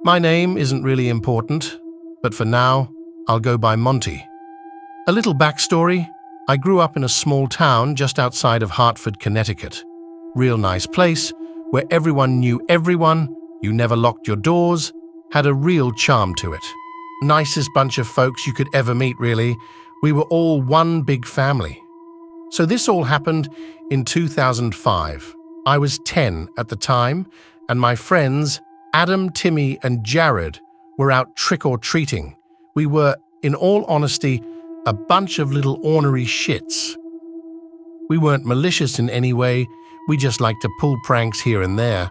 My name isn't really important, but for now, I'll go by Monty. A little backstory: I grew up in a small town just outside of Hartford, Connecticut. Real nice place, where everyone knew everyone, you never locked your doors, had a real charm to it. Nicest bunch of folks you could ever meet, really. We were all one big family. So this all happened in 2005. I was 10 at the time, and my friends, Adam, Timmy, and Jared, were out trick-or-treating. We were, in all honesty, a bunch of little ornery shits. We weren't malicious in any way, we just liked to pull pranks here and there.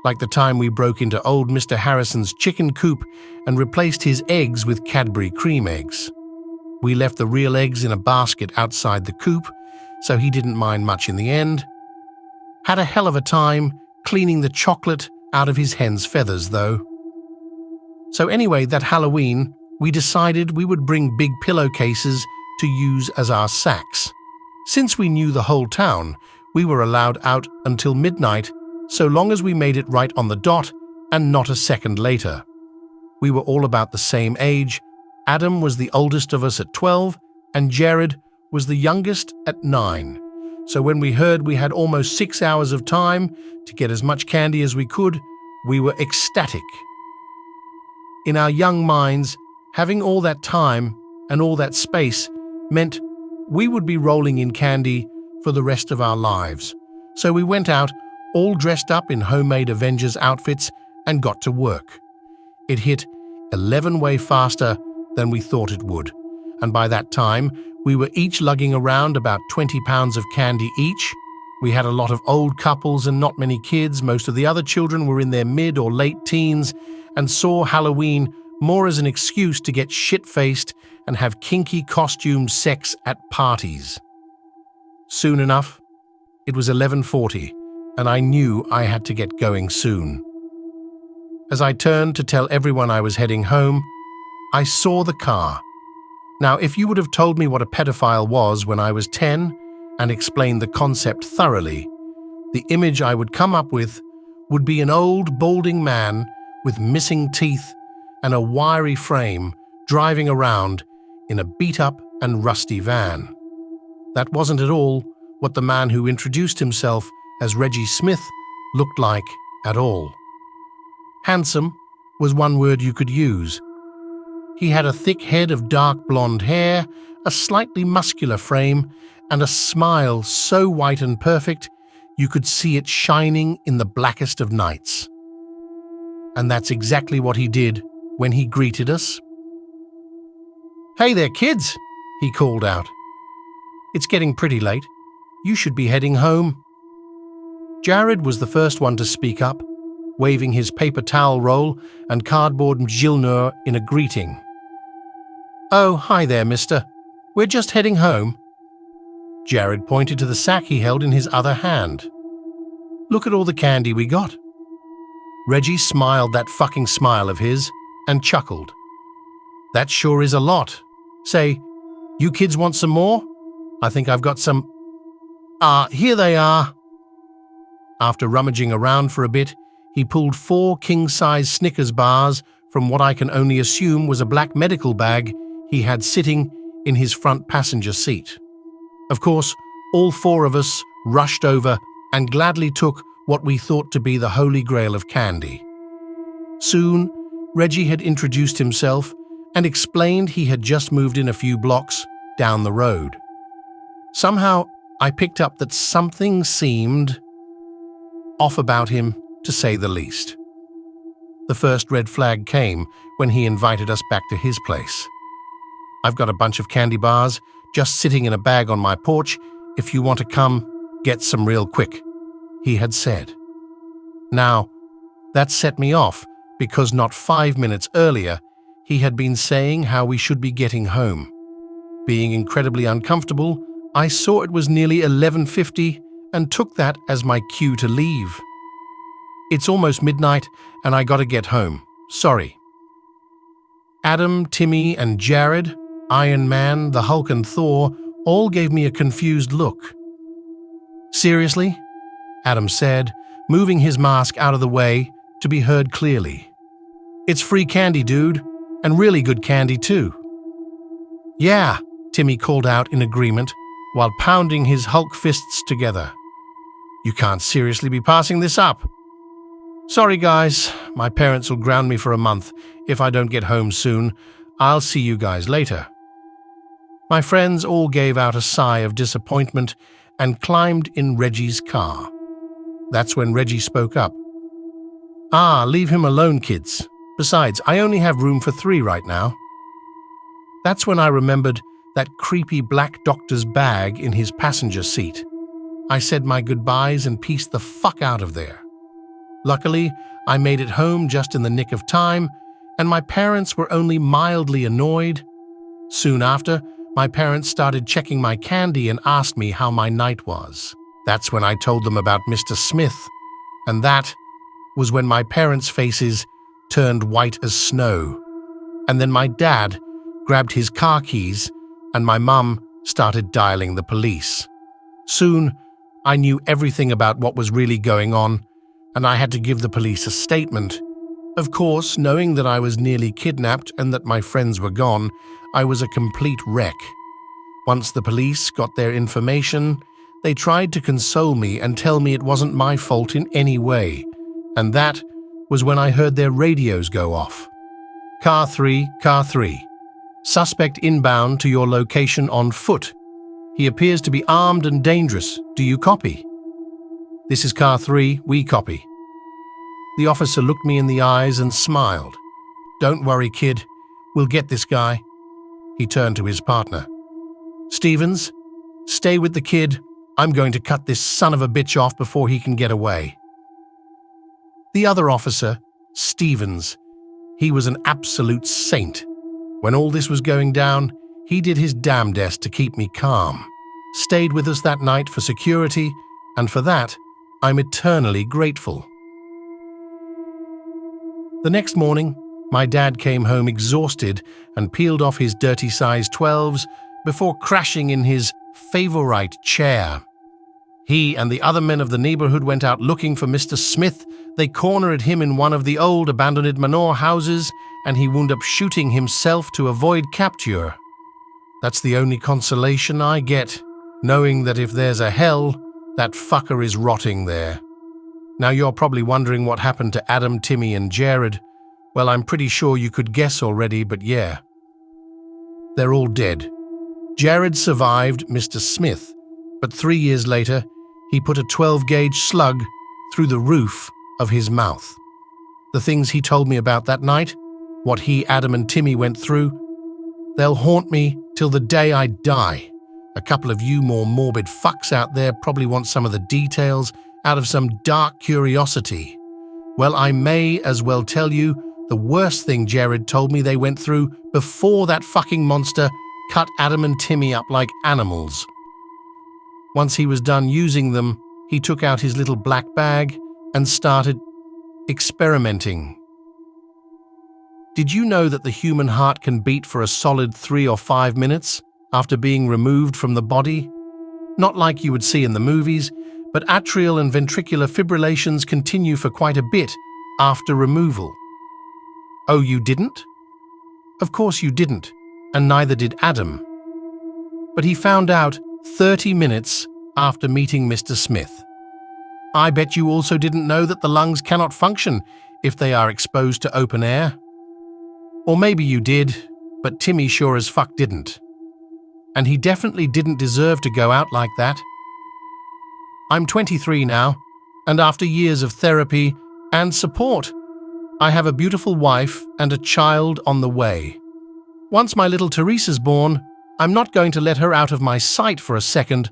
Like the time we broke into old Mr. Harrison's chicken coop and replaced his eggs with Cadbury cream eggs. We left the real eggs in a basket outside the coop, so he didn't mind much in the end. Had a hell of a time cleaning the chocolate out of his hen's feathers, though. So anyway, that Halloween, we decided we would bring big pillowcases to use as our sacks. Since we knew the whole town, we were allowed out until midnight, so long as we made it right on the dot and not a second later. We were all about the same age. Adam was the oldest of us at 12, and Jared was the youngest at 9. So when we heard we had almost 6 hours of time to get as much candy as we could, we were ecstatic. In our young minds, having all that time and all that space meant we would be rolling in candy for the rest of our lives. So we went out, all dressed up in homemade Avengers outfits, and got to work. It hit 11 way faster than we thought it would, and by that time, we were each lugging around about 20 pounds of candy each. We had a lot of old couples and not many kids. Most of the other children were in their mid or late teens and saw Halloween more as an excuse to get shit-faced and have kinky costume sex at parties. Soon enough, it was 11:40, and I knew I had to get going soon. As I turned to tell everyone I was heading home, I saw the car. Now, if you would have told me what a pedophile was when I was 10 and explained the concept thoroughly, the image I would come up with would be an old, balding man with missing teeth and a wiry frame driving around in a beat-up and rusty van. That wasn't at all what the man who introduced himself as Reggie Smith looked like at all. Handsome was one word you could use. He had a thick head of dark blonde hair, a slightly muscular frame, and a smile so white and perfect you could see it shining in the blackest of nights. And that's exactly what he did when he greeted us. "Hey there, kids," he called out. "It's getting pretty late. You should be heading home." Jared was the first one to speak up, waving his paper towel roll and cardboard mjilnur in a greeting. "Oh, hi there, mister. We're just heading home." Jared pointed to the sack he held in his other hand. "Look at all the candy we got." Reggie smiled that fucking smile of his and chuckled. "That sure is a lot. Say, you kids want some more? I think I've got some. Here they are." After rummaging around for a bit, he pulled 4 king-size Snickers bars from what I can only assume was a black medical bag he had sitting in his front passenger seat. Of course, all 4 of us rushed over and gladly took what we thought to be the holy grail of candy. Soon, Reggie had introduced himself and explained he had just moved in a few blocks down the road. Somehow, I picked up that something seemed off about him, to say the least. The first red flag came when he invited us back to his place. "I've got a bunch of candy bars just sitting in a bag on my porch if you want to come get some real quick," he had said. Now, that set me off because not 5 minutes earlier, he had been saying how we should be getting home. Being incredibly uncomfortable, I saw it was nearly 11:50 and took that as my cue to leave. "It's almost midnight and I gotta get home. Sorry." Adam, Timmy, and Jared, Iron Man, the Hulk, and Thor all gave me a confused look. "Seriously?" Adam said, moving his mask out of the way to be heard clearly. It's free candy, dude, and really good candy too. Yeah, Timmy called out in agreement while pounding his Hulk fists together. You can't seriously be passing this up. Sorry guys, my parents will ground me for a month if I don't get home soon. I'll see you guys later. My friends all gave out a sigh of disappointment and climbed in Reggie's car. That's when Reggie spoke up. Leave him alone, kids. Besides, I only have room for 3 right now. That's when I remembered that creepy black doctor's bag in his passenger seat. I said my goodbyes and pieced the fuck out of there. Luckily, I made it home just in the nick of time, and my parents were only mildly annoyed. Soon after, my parents started checking my candy and asked me how my night was. That's when I told them about Mr. Smith, and that was when my parents' faces turned white as snow. And then my dad grabbed his car keys, and my mum started dialing the police. Soon, I knew everything about what was really going on, and I had to give the police a statement. Of course, knowing that I was nearly kidnapped and that my friends were gone, I was a complete wreck. Once the police got their information, they tried to console me and tell me it wasn't my fault in any way, and that was when I heard their radios go off. Car 3, Car 3. Suspect inbound to your location on foot. He appears to be armed and dangerous. Do you copy? This is Car 3, we copy. The officer looked me in the eyes and smiled. Don't worry, kid. We'll get this guy. He turned to his partner. Stevens, stay with the kid. I'm going to cut this son of a bitch off before he can get away. The other officer, Stevens, he was an absolute saint. When all this was going down, he did his damnedest to keep me calm. Stayed with us that night for security, and for that, I'm eternally grateful. The next morning, my dad came home exhausted and peeled off his dirty size 12s before crashing in his favorite chair. He and the other men of the neighborhood went out looking for Mr. Smith. They cornered him in one of the old abandoned manor houses, and he wound up shooting himself to avoid capture. That's the only consolation I get, knowing that if there's a hell, that fucker is rotting there. Now you're probably wondering what happened to Adam, Timmy, and Jared. Well, I'm pretty sure you could guess already, but yeah. They're all dead. Jared survived Mr. Smith, but 3 years later, he put a 12-gauge slug through the roof of his mouth. The things he told me about that night, what he, Adam, and Timmy went through, they'll haunt me till the day I die. A couple of you more morbid fucks out there probably want some of the details out of some dark curiosity. Well, I may as well tell you the worst thing Jared told me they went through before that fucking monster cut Adam and Timmy up like animals. Once he was done using them, he took out his little black bag and started experimenting. Did you know that the human heart can beat for a solid 3 or 5 minutes after being removed from the body? Not like you would see in the movies, but atrial and ventricular fibrillations continue for quite a bit after removal. Oh, you didn't? Of course you didn't, and neither did Adam. But he found out 30 minutes after meeting Mr. Smith. I bet you also didn't know that the lungs cannot function if they are exposed to open air. Or maybe you did, but Timmy sure as fuck didn't. And he definitely didn't deserve to go out like that. I'm 23 now, and after years of therapy and support, I have a beautiful wife and a child on the way. Once my little Teresa's born, I'm not going to let her out of my sight for a second,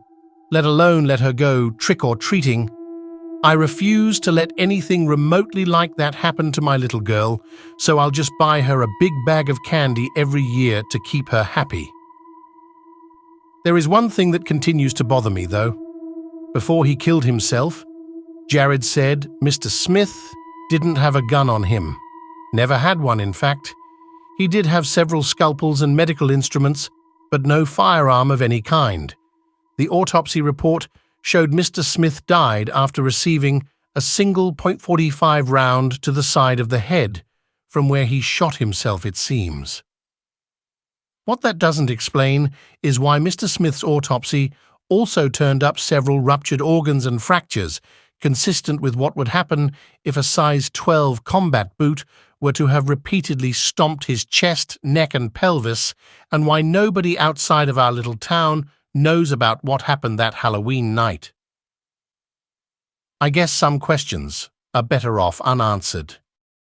let alone let her go trick-or-treating. I refuse to let anything remotely like that happen to my little girl, so I'll just buy her a big bag of candy every year to keep her happy. There is one thing that continues to bother me, though. Before he killed himself, Jared said Mr. Smith didn't have a gun on him. Never had one, in fact. He did have several scalpels and medical instruments, but no firearm of any kind. The autopsy report showed Mr. Smith died after receiving a single .45 round to the side of the head from where he shot himself, it seems. What that doesn't explain is why Mr. Smith's autopsy also turned up several ruptured organs and fractures, consistent with what would happen if a size 12 combat boot were to have repeatedly stomped his chest, neck and pelvis, and why nobody outside of our little town knows about what happened that Halloween night. I guess some questions are better off unanswered.